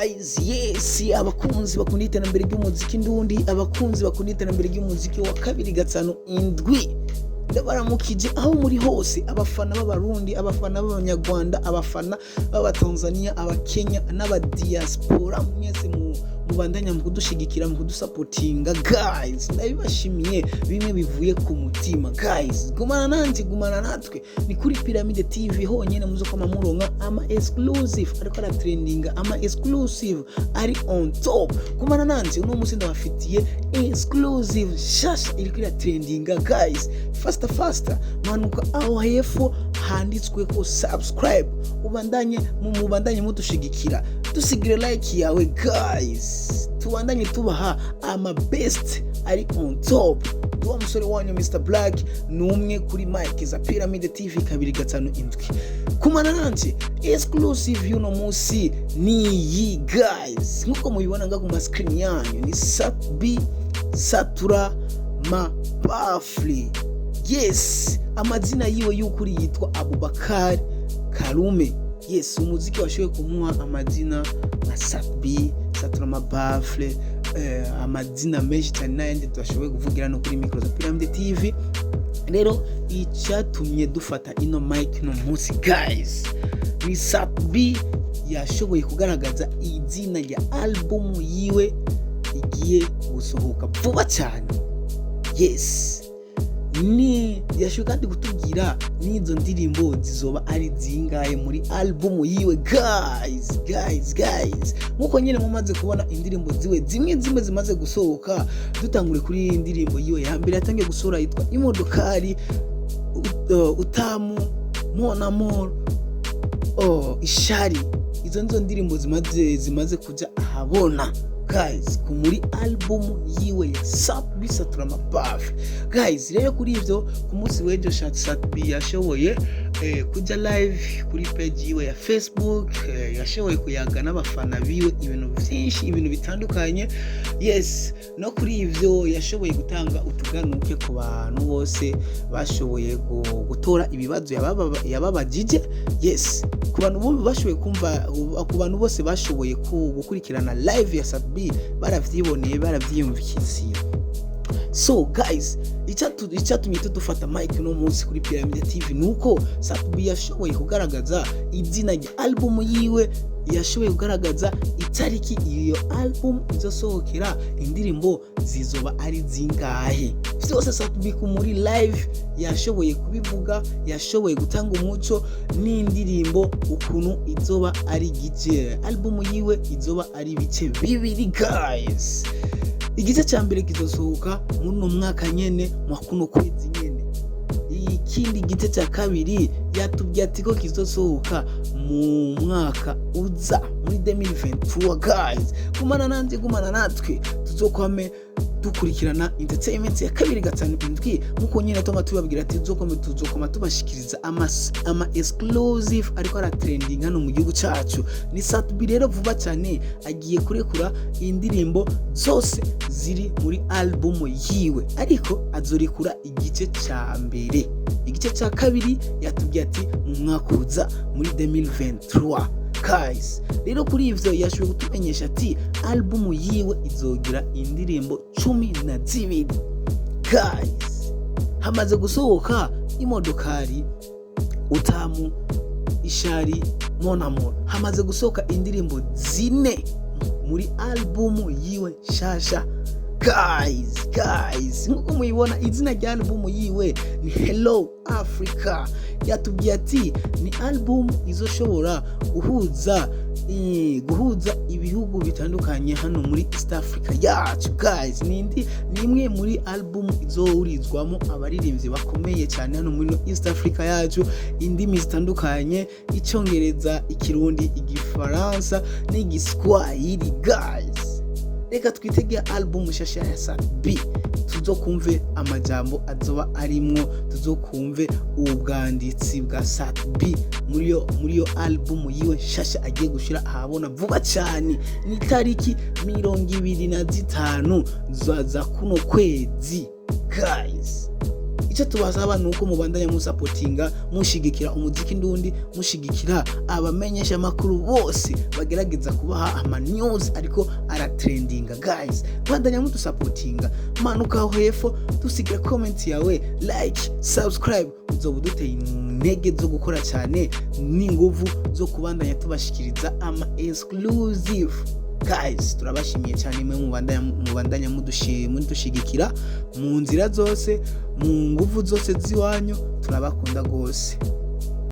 guys, yes, abakunzi bakunda iterambere ry'umuziki ndundi, abakunzi bakunda iterambere ry'umuziki wa 257 ndabaramukije aho muri hose, abafana b'abarundi, abafana b'abanyarwanda, abafana b'abatanzania, abakenya n'abadiaspora, mwese mubandanya mu kudushigikira, mu kudusapotinga guys, ndabibashimiye bimwe bivuye ku mutima guys. Gumana natwe ni kuri Pyramide TV honyene muzo kama muronka ama exclusive ariko ara trending, ama exclusive ari on top. Gumana nanti uno musi ndabafitiye exclusive shasha iri kuri trending guys. Faster manuka aho hepfo handitswe ko subscribe, ubandanye mudushigikira, dusigire like yawe guys, tubandanye tubaha ama best ari on top. Duwa musore wanyu Mr Black numwe kuri mic za Pyramide TV 257. Kumana nanti exclusive yuno musi ni yi guys, nkuko mubibona nga ku screen yanyu ni Satura Mapafli. Yes, amazina yiwe y'ukuri yitwa Abubakar Karume. Yes, umuziki washoboye kumuha amazina nka Satura Mapafli, amazina menshi cyane n'ayandi twashoboye kuvugira no kuri micro za Pyramide TV. Rero icyatumye dufata ino mic no munsi guys, ni Sabi yashoboye kugaragaza izina ya album yiwe igiye gusohoka vuba cyane. Yes, ni yashoboye kandi kutubwira n'izo ndirimbo zizoba ari zingaye muri album yiwe guys. Nkuko nyine mumaze kubona indirimbo zimwe zimaze gusohoka, dutangure kuri indirimbo yiwe ya mbere yatangiye gusohora yitwa Imodokari, Utamu, Mon Amour, Ishari. Izo ndirimbo zimaze kuja ahabona guys ku muri album yiwe ya Satura Mapafli guys. Rero kuri ivyo ku munsi w'ejo Sabi yashoboye kuja live kuri page yiwe ya Facebook, yashoboye kuyaga n'abafana biwe ibintu byinshi, ibintu bitandukanye. Yes, no kuri ivyo yashoboye gutanga utuganuke ku bantu bose bashoboye gutora ibibazo yababajije. Yes, ku bantu bashoboye kumva, ku bantu bose bashoboye gukurikirana live ya Sabi baravyiboneye, baravyiyumvikisiye. So guys, icyatumye tudufata mic no munsi kuri Pyramide TV nuko Sabi yashoboye kugaragaza izina rya album yiwe, yashoboye kugaragaza itariki iyo album izosohokera, indirimbo zizoba ari zingahe. Byose Sabi ku muri live yashoboye kubivuga, yashoboye gutanga umuco n'indirimbo ukuntu izoba ari gice, album yiwe izoba ari bice bibiri guys. Igice cya mbere kizosohoka muri no mwaka nyene mu kuno kwezi nyene, ikindi gice cya kabiri yatubwiye ati ko kizosohoka mu mwaka uza muri 2023 guys. Gumana natwe tuzokwame dukurikirana entertainment ya 257 nkuko nyine tubabwira ati tuzokoma tubashikiriza ama exclusive ariko ara trending hano mu gihugu cyacu. Ni Sabi rero vuba cyane agiye kurekura indirimbo zose ziri muri album yiwe, ariko azorekura igice cya mbere. Igice cya kabiri yatubwiye ati mu mwaka uza muri 2023 guys. Rero kuri ivyo yashoboye kutumenyesha ati album yiwe izogira indirimbo 12 guys. Hamaze gusohoka Imodokari, Utamu, Ishari, Mon Amour. Hamaze gusohoka indirimbo 4 muri album yiwe shasha guys. Nkuko muyibona izina rya album yiwe ni Hello Africa. Yatubwiye ati ni album izoshobora guhuza ibihugu bitandukanye hano muri East Africa yacu guys. Ni imwe muri album izohurizwamo abaririmbyi bakomeye cyane hano muri East Africa yacu, indimi zitandukanye, Icyongereza, Ikirundi, Igifaransa n'Igiswahili guys. Reka twitege album shasha ya Sabi, tuzokumve amajambo azoba arimwo, tuzokumve ubwanditsi bwa Sabi muri yo album yiwe shasha agiye gushira ahabona vuba cyane. Ni tariki 25 za kuno kwezi guys. icyo tubasaba nuko mubandanya musapotinga mushigikira umuziki ndundi mushigikira abamenyesha makuru bose bagerageza kubaha ama news ariko aratrendinga guys bandanya mudusapotinga manuka aho hepfo dusigira comment yawe like subscribe uzoba duteye intege zo gukora cyane n'inguvu zo kubandanya tubashikiriza ama exclusive guys turabashimiye cyane mwe mubandanya mudushigikira mu nzira zose mu nguvu zose ziwanyu turabakunda gose.